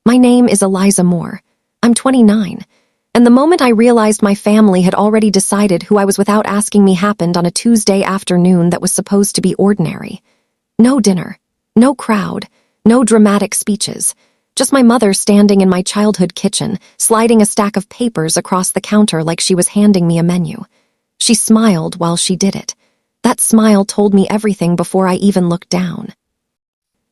My name is Eliza Moore. I'm 29. And the moment I realized my family had already decided who I was without asking me happened on a Tuesday afternoon that was supposed to be ordinary. No dinner, no crowd, no dramatic speeches. Just my mother standing in my childhood kitchen, sliding a stack of papers across the counter like she was handing me a menu. She smiled while she did it. That smile told me everything before I even looked down.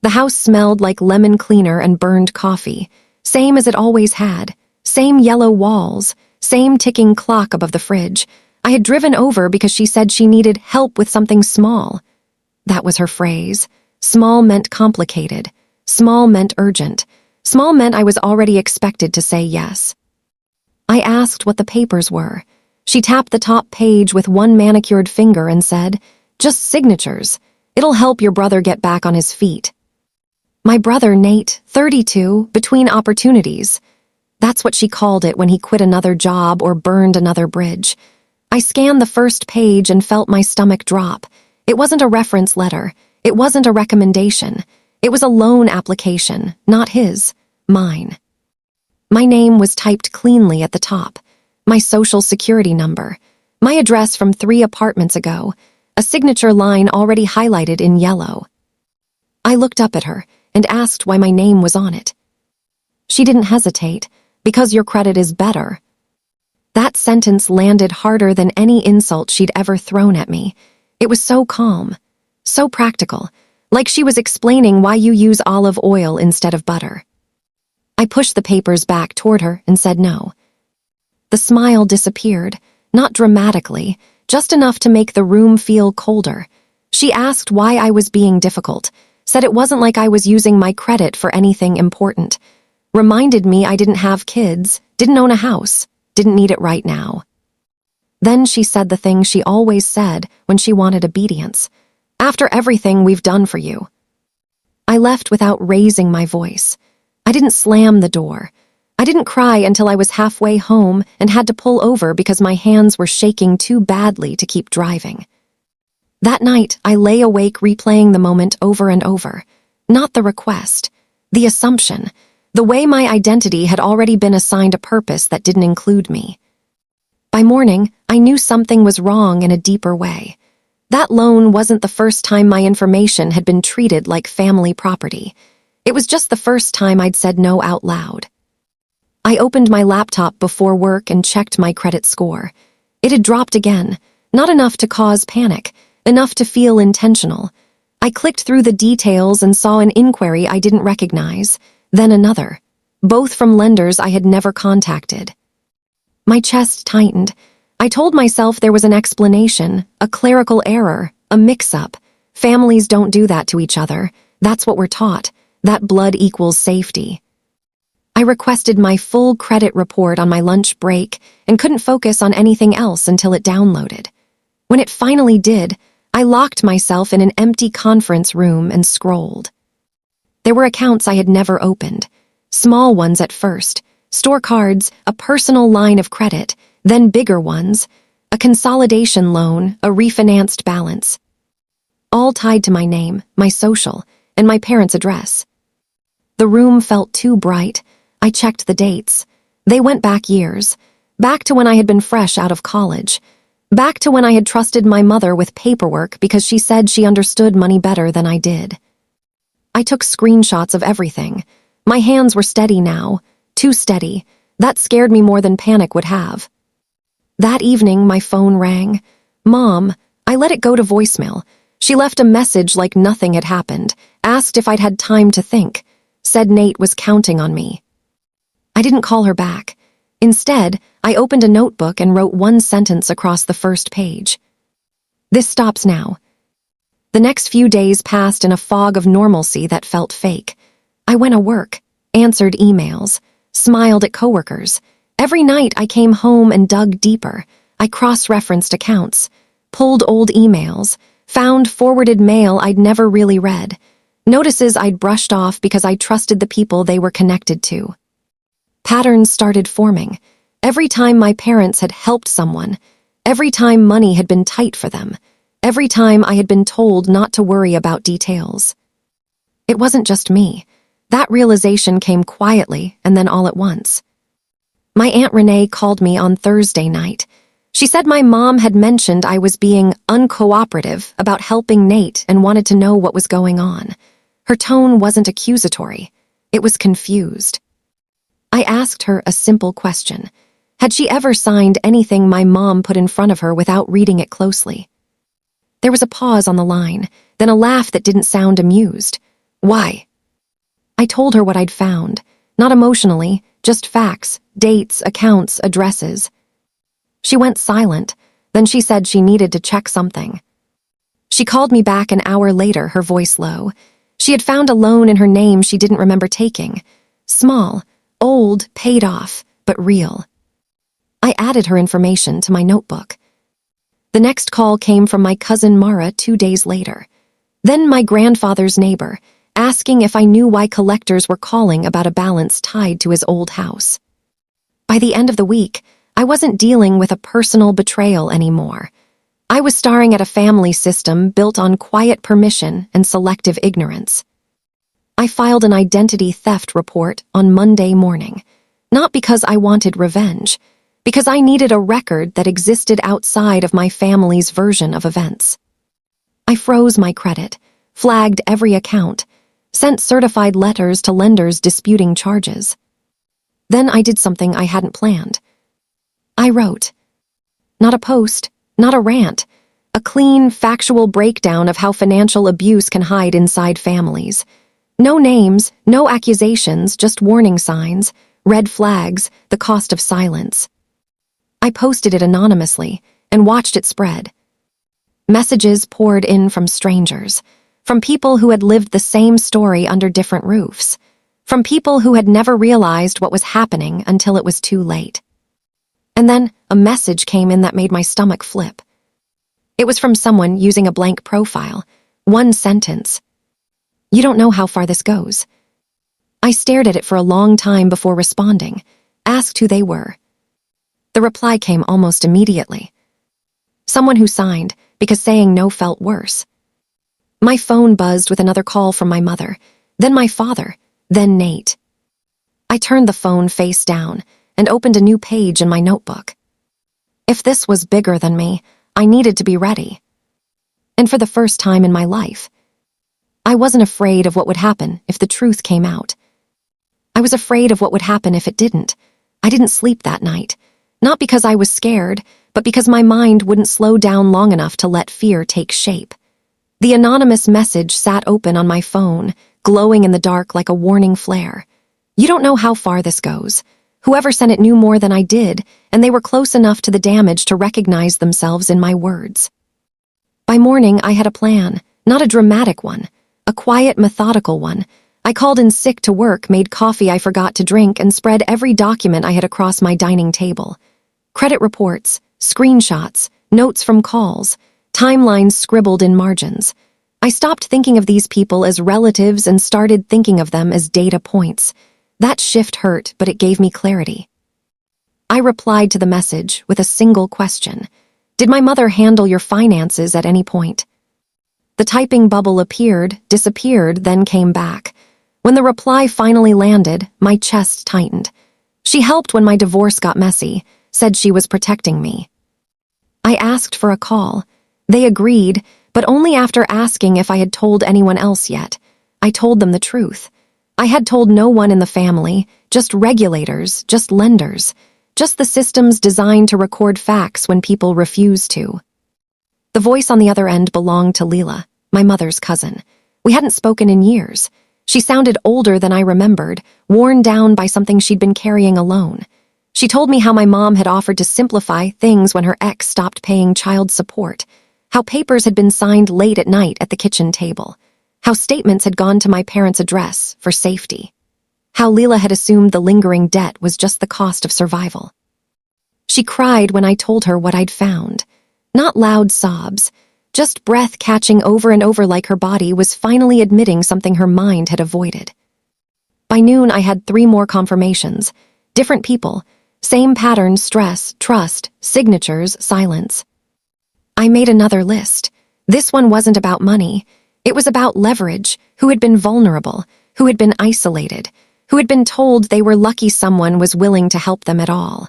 The house smelled like lemon cleaner and burned coffee, same as it always had, same yellow walls, same ticking clock above the fridge. I had driven over because she said she needed help with something small. That was her phrase. Small meant complicated. Small meant urgent. Small meant I was already expected to say yes. I asked what the papers were. She tapped the top page with one manicured finger and said, "Just signatures. It'll help your brother get back on his feet." My brother, Nate, 32, between opportunities. That's what she called it when he quit another job or burned another bridge. I scanned the first page and felt my stomach drop. It wasn't a reference letter. It wasn't a recommendation. It was a loan application, not his, mine. My name was typed cleanly at the top. My social security number. My address from 3 apartments ago. A signature line already highlighted in yellow. I looked up at her and asked why my name was on it. She didn't hesitate. "Because your credit is better." That sentence landed harder than any insult she'd ever thrown at me. It was so calm, so practical, like she was explaining why you use olive oil instead of butter. I pushed the papers back toward her and said no. The smile disappeared, not dramatically, just enough to make the room feel colder. She asked why I was being difficult, said it wasn't like I was using my credit for anything important. Reminded me I didn't have kids, didn't own a house, didn't need it right now. Then she said the thing she always said when she wanted obedience. "After everything we've done for you." I left without raising my voice. I didn't slam the door. I didn't cry until I was halfway home and had to pull over because my hands were shaking too badly to keep driving. That night, I lay awake replaying the moment over and over. Not the request, the assumption, the way my identity had already been assigned a purpose that didn't include me. By morning, I knew something was wrong in a deeper way. That loan wasn't the first time my information had been treated like family property. It was just the first time I'd said no out loud. I opened my laptop before work and checked my credit score. It had dropped again, not enough to cause panic, enough to feel intentional. I clicked through the details and saw an inquiry I didn't recognize, then another, both from lenders I had never contacted. My chest tightened. I told myself there was an explanation, a clerical error, a mix-up. Families don't do that to each other. That's what we're taught. That blood equals safety. I requested my full credit report on my lunch break and couldn't focus on anything else until it downloaded. When it finally did, I locked myself in an empty conference room and scrolled. There were accounts I had never opened, small ones at first, store cards, a personal line of credit, then bigger ones, a consolidation loan, a refinanced balance. All tied to my name, my social, and my parents' address. The room felt too bright. I checked the dates. They went back years, back to when I had been fresh out of college, back to when I had trusted my mother with paperwork because she said she understood money better than I did. I took screenshots of everything. My hands were steady now, too steady. That scared me more than panic would have. That evening, my phone rang. Mom, I let it go to voicemail. She left a message like nothing had happened, asked if I'd had time to think, said Nate was counting on me. I didn't call her back. Instead, I opened a notebook and wrote one sentence across the first page. "This stops now." The next few days passed in a fog of normalcy that felt fake. I went to work, answered emails, smiled at coworkers. Every night I came home and dug deeper. I cross-referenced accounts, pulled old emails, found forwarded mail I'd never really read, notices I'd brushed off because I trusted the people they were connected to. Patterns started forming. Every time my parents had helped someone, every time money had been tight for them, every time I had been told not to worry about details. It wasn't just me. That realization came quietly and then all at once. My Aunt Renee called me on Thursday night. She said my mom had mentioned I was being uncooperative about helping Nate and wanted to know what was going on. Her tone wasn't accusatory. It was confused. I asked her a simple question. Had she ever signed anything my mom put in front of her without reading it closely? There was a pause on the line, then a laugh that didn't sound amused. Why? I told her what I'd found. Not emotionally, just facts, dates, accounts, addresses. She went silent, then she said she needed to check something. She called me back an hour later, her voice low. She had found a loan in her name she didn't remember taking. Small, old, paid off, but real. I added her information to my notebook. The next call came from my cousin Mara 2 days later. Then my grandfather's neighbor, asking if I knew why collectors were calling about a balance tied to his old house. By the end of the week, I wasn't dealing with a personal betrayal anymore. I was staring at a family system built on quiet permission and selective ignorance. I filed an identity theft report on Monday morning, not because I wanted revenge, because I needed a record that existed outside of my family's version of events. I froze my credit, flagged every account, sent certified letters to lenders disputing charges. Then I did something I hadn't planned. I wrote. Not a post, not a rant, a clean, factual breakdown of how financial abuse can hide inside families. No names, no accusations, just warning signs, red flags, the cost of silence. I posted it anonymously and watched it spread. Messages poured in from strangers, from people who had lived the same story under different roofs, from people who had never realized what was happening until it was too late. And then a message came in that made my stomach flip. It was from someone using a blank profile. One sentence. You don't know how far this goes. I stared at it for a long time before responding, asked who they were. The reply came almost immediately. Someone who signed, because saying no felt worse. My phone buzzed with another call from my mother, then my father, then Nate. I turned the phone face down and opened a new page in my notebook. If this was bigger than me, I needed to be ready. And for the first time in my life, I wasn't afraid of what would happen if the truth came out. I was afraid of what would happen if it didn't. I didn't sleep that night, not because I was scared, but because my mind wouldn't slow down long enough to let fear take shape. The anonymous message sat open on my phone, glowing in the dark like a warning flare. You don't know how far this goes. Whoever sent it knew more than I did, and they were close enough to the damage to recognize themselves in my words. By morning, I had a plan, not a dramatic one, a quiet, methodical one. I called in sick to work, made coffee I forgot to drink, and spread every document I had across my dining table. Credit reports, screenshots, notes from calls, timelines scribbled in margins. I stopped thinking of these people as relatives and started thinking of them as data points. That shift hurt, but it gave me clarity. I replied to the message with a single question. Did my mother handle your finances at any point? The typing bubble appeared, disappeared, then came back. When the reply finally landed, my chest tightened. She helped when my divorce got messy, said she was protecting me. I asked for a call. They agreed, but only after asking if I had told anyone else yet. I told them the truth. I had told no one in the family, just regulators, just lenders, just the systems designed to record facts when people refuse to. The voice on the other end belonged to Leela, my mother's cousin. We hadn't spoken in years. She sounded older than I remembered, worn down by something she'd been carrying alone. She told me how my mom had offered to simplify things when her ex stopped paying child support, how papers had been signed late at night at the kitchen table, how statements had gone to my parents' address for safety, how Leela had assumed the lingering debt was just the cost of survival. She cried when I told her what I'd found. Not loud sobs, just breath catching over and over like her body was finally admitting something her mind had avoided. By noon, I had 3 more confirmations. Different people, same pattern, stress, trust, signatures, silence. I made another list. This one wasn't about money. It was about leverage, who had been vulnerable, who had been isolated, who had been told they were lucky someone was willing to help them at all.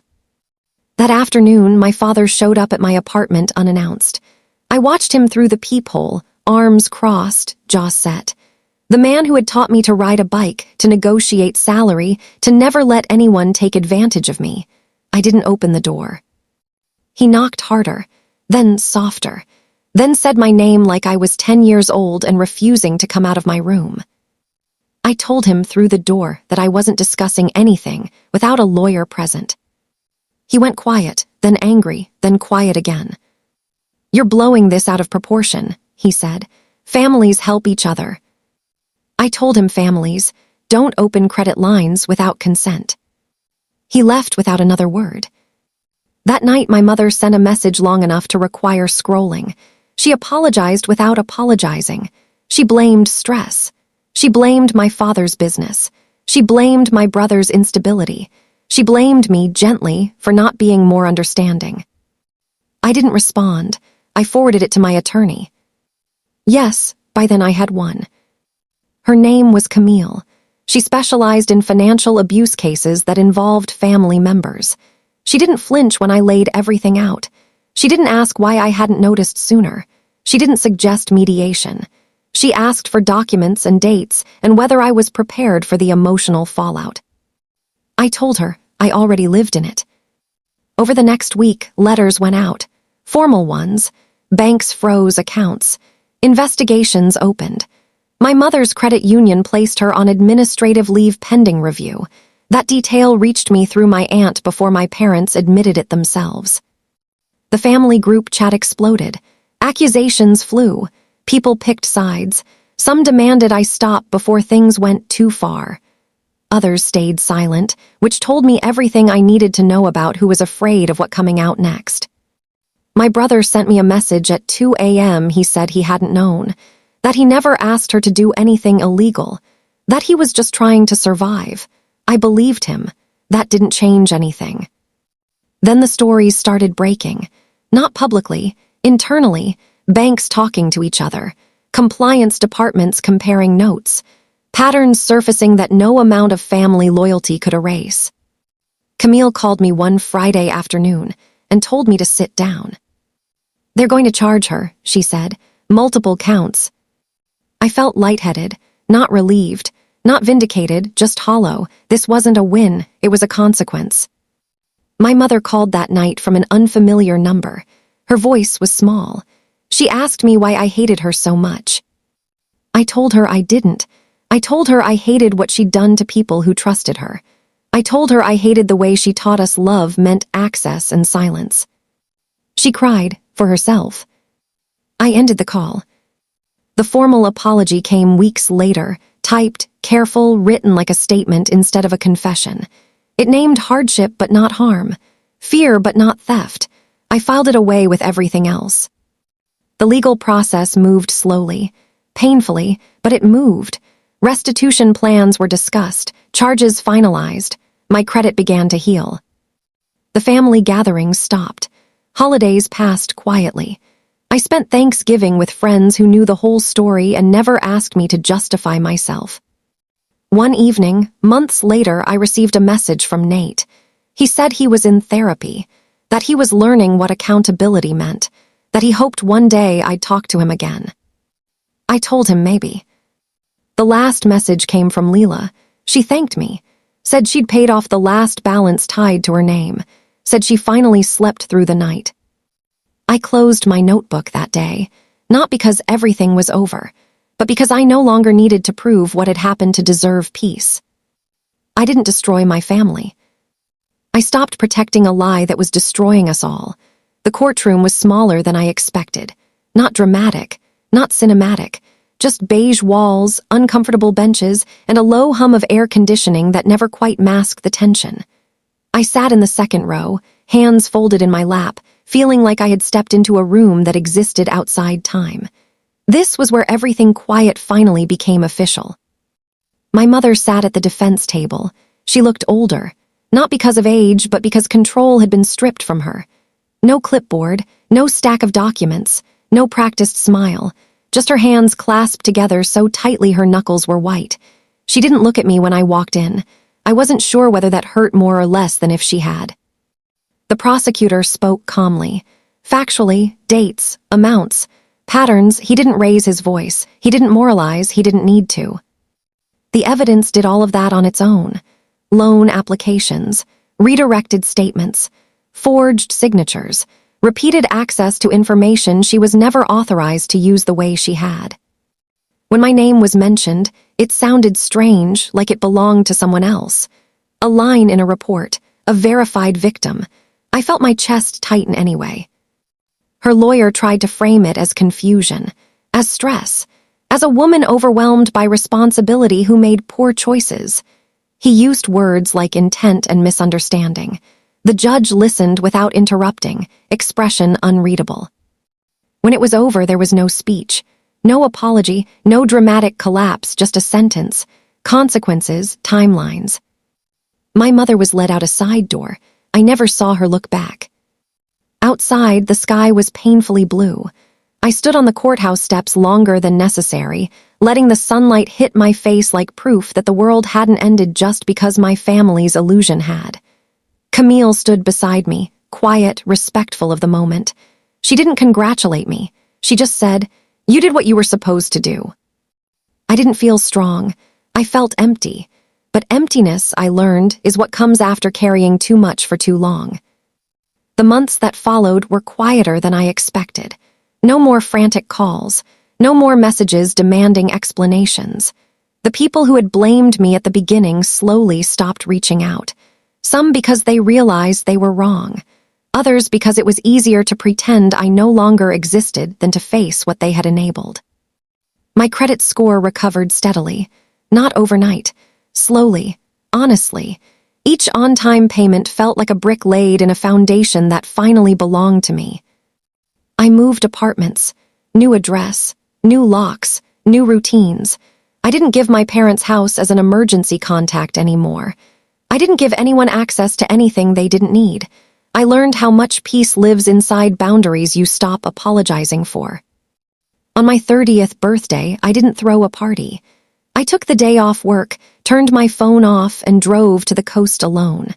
That afternoon, my father showed up at my apartment unannounced. I watched him through the peephole, arms crossed, jaw set. The man who had taught me to ride a bike, to negotiate salary, to never let anyone take advantage of me. I didn't open the door. He knocked harder, then softer, then said my name like I was 10 years old and refusing to come out of my room. I told him through the door that I wasn't discussing anything without a lawyer present. He went quiet, then angry, then quiet again. "You're blowing this out of proportion," he said. "Families help each other." I told him families don't open credit lines without consent. He left without another word. That night, my mother sent a message long enough to require scrolling. She apologized without apologizing. She blamed stress. She blamed my father's business. She blamed my brother's instability. She blamed me gently for not being more understanding. I didn't respond. I forwarded it to my attorney. Yes, by then I had one. Her name was Camille. She specialized in financial abuse cases that involved family members. She didn't flinch when I laid everything out. She didn't ask why I hadn't noticed sooner. She didn't suggest mediation. She asked for documents and dates and whether I was prepared for the emotional fallout. I told her I already lived in it. Over the next week, letters went out. Formal ones. Banks froze accounts. Investigations opened. My mother's credit union placed her on administrative leave pending review. That detail reached me through my aunt before my parents admitted it themselves. The family group chat exploded. Accusations flew. People picked sides. Some demanded I stop before things went too far. Others stayed silent, which told me everything I needed to know about who was afraid of what coming out next. My brother sent me a message at 2 a.m. He said he hadn't known, that he never asked her to do anything illegal, that he was just trying to survive. I believed him. That didn't change anything. Then the stories started breaking. Not publicly, internally, banks talking to each other, compliance departments comparing notes, patterns surfacing that no amount of family loyalty could erase. Camille called me one Friday afternoon and told me to sit down. "They're going to charge her," she said, "multiple counts." I felt lightheaded, not relieved, not vindicated, just hollow. This wasn't a win, it was a consequence. My mother called that night from an unfamiliar number. Her voice was small. She asked me why I hated her so much. I told her I didn't. I told her I hated what she'd done to people who trusted her. I told her I hated the way she taught us love meant access and silence. She cried, for herself. I ended the call. The formal apology came weeks later, typed, careful, written like a statement instead of a confession. It named hardship but not harm, fear but not theft. I filed it away with everything else. The legal process moved slowly, painfully, but it moved. Restitution plans were discussed, charges finalized. My credit began to heal. The family gatherings stopped. Holidays passed quietly. I spent Thanksgiving with friends who knew the whole story and never asked me to justify myself. One evening, months later, I received a message from Nate. He said he was in therapy, that he was learning what accountability meant, that he hoped one day I'd talk to him again. I told him maybe. The last message came from Leela. She thanked me, said she'd paid off the last balance tied to her name, said she finally slept through the night. I closed my notebook that day, not because everything was over, but because I no longer needed to prove what had happened to deserve peace. I didn't destroy my family. I stopped protecting a lie that was destroying us all. The courtroom was smaller than I expected. Not dramatic, not cinematic, just beige walls, uncomfortable benches, and a low hum of air conditioning that never quite masked the tension. I sat in the second row, hands folded in my lap, feeling like I had stepped into a room that existed outside time. This was where everything quiet finally became official. My mother sat at the defense table. She looked older, not because of age, but because control had been stripped from her. No clipboard, no stack of documents, no practiced smile, just her hands clasped together so tightly her knuckles were white. She didn't look at me when I walked in. I wasn't sure whether that hurt more or less than if she had. The prosecutor spoke calmly. Factually, dates, amounts, patterns. He didn't raise his voice. He didn't moralize. He didn't need to. The evidence did all of that on its own. Loan applications, redirected statements, forged signatures, repeated access to information she was never authorized to use the way she had. When my name was mentioned, it sounded strange, like it belonged to someone else. A line in a report, a verified victim. I felt my chest tighten anyway. Her lawyer tried to frame it as confusion, as stress, as a woman overwhelmed by responsibility who made poor choices. He used words like intent and misunderstanding. The judge listened without interrupting, expression unreadable. When it was over, there was no speech, no apology, no dramatic collapse, just a sentence, consequences, timelines. My mother was led out a side door. I never saw her look back. Outside, the sky was painfully blue. I stood on the courthouse steps longer than necessary, letting the sunlight hit my face like proof that the world hadn't ended just because my family's illusion had. Camille stood beside me, quiet, respectful of the moment. She didn't congratulate me. She just said, "You did what you were supposed to do." I didn't feel strong. I felt empty. But emptiness, I learned, is what comes after carrying too much for too long. The months that followed were quieter than I expected. No more frantic calls. No more messages demanding explanations. The people who had blamed me at the beginning slowly stopped reaching out. Some because they realized they were wrong. Others because it was easier to pretend I no longer existed than to face what they had enabled. My credit score recovered steadily. Not overnight. Slowly. Honestly. Each on-time payment felt like a brick laid in a foundation that finally belonged to me. I moved apartments. New address. New locks. New routines. I didn't give my parents' house as an emergency contact anymore. I didn't give anyone access to anything they didn't need. I learned how much peace lives inside boundaries you stop apologizing for. On my 30th birthday, I didn't throw a party. I took the day off work, turned my phone off, and drove to the coast alone.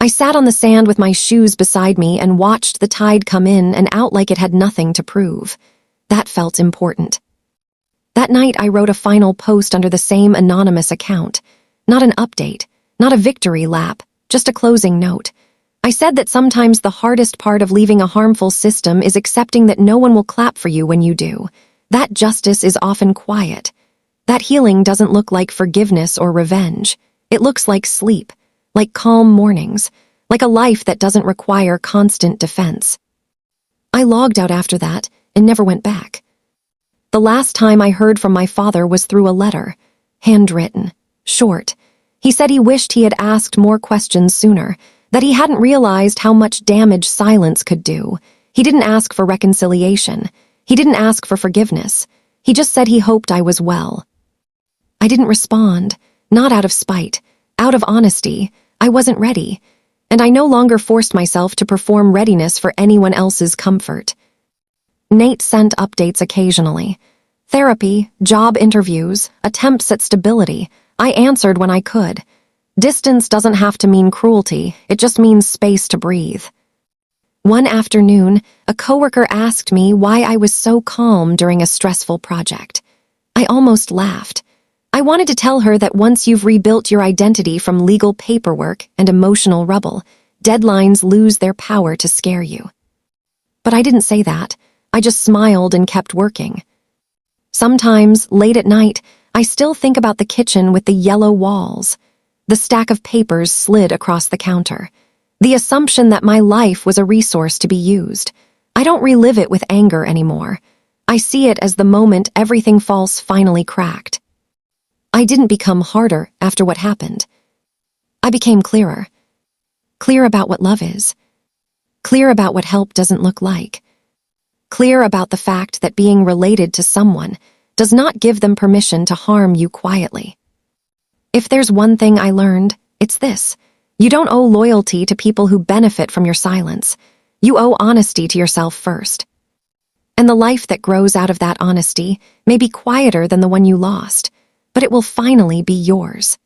I sat on the sand with my shoes beside me and watched the tide come in and out like it had nothing to prove. That felt important. That night, I wrote a final post under the same anonymous account. Not an update, not a victory lap, just a closing note. I said that sometimes the hardest part of leaving a harmful system is accepting that no one will clap for you when you do. That justice is often quiet. That healing doesn't look like forgiveness or revenge. It looks like sleep, like calm mornings, like a life that doesn't require constant defense. I logged out after that and never went back. The last time I heard from my father was through a letter, handwritten, short. He said he wished he had asked more questions sooner, that he hadn't realized how much damage silence could do. He didn't ask for reconciliation. He didn't ask for forgiveness. He just said he hoped I was well. I didn't respond, not out of spite, out of honesty. I wasn't ready, and I no longer forced myself to perform readiness for anyone else's comfort. Nate sent updates occasionally. Therapy, job interviews, attempts at stability. I answered when I could. Distance doesn't have to mean cruelty, it just means space to breathe. One afternoon, a coworker asked me why I was so calm during a stressful project. I almost laughed. I wanted to tell her that once you've rebuilt your identity from legal paperwork and emotional rubble, deadlines lose their power to scare you. But I didn't say that. I just smiled and kept working. Sometimes, late at night, I still think about the kitchen with the yellow walls. The stack of papers slid across the counter. The assumption that my life was a resource to be used. I don't relive it with anger anymore. I see it as the moment everything false finally cracked. I didn't become harder after what happened. I became clearer. Clear about what love is. Clear about what help doesn't look like. Clear about the fact that being related to someone does not give them permission to harm you quietly. If there's one thing I learned, it's this. You don't owe loyalty to people who benefit from your silence. You owe honesty to yourself first. And the life that grows out of that honesty may be quieter than the one you lost, but it will finally be yours.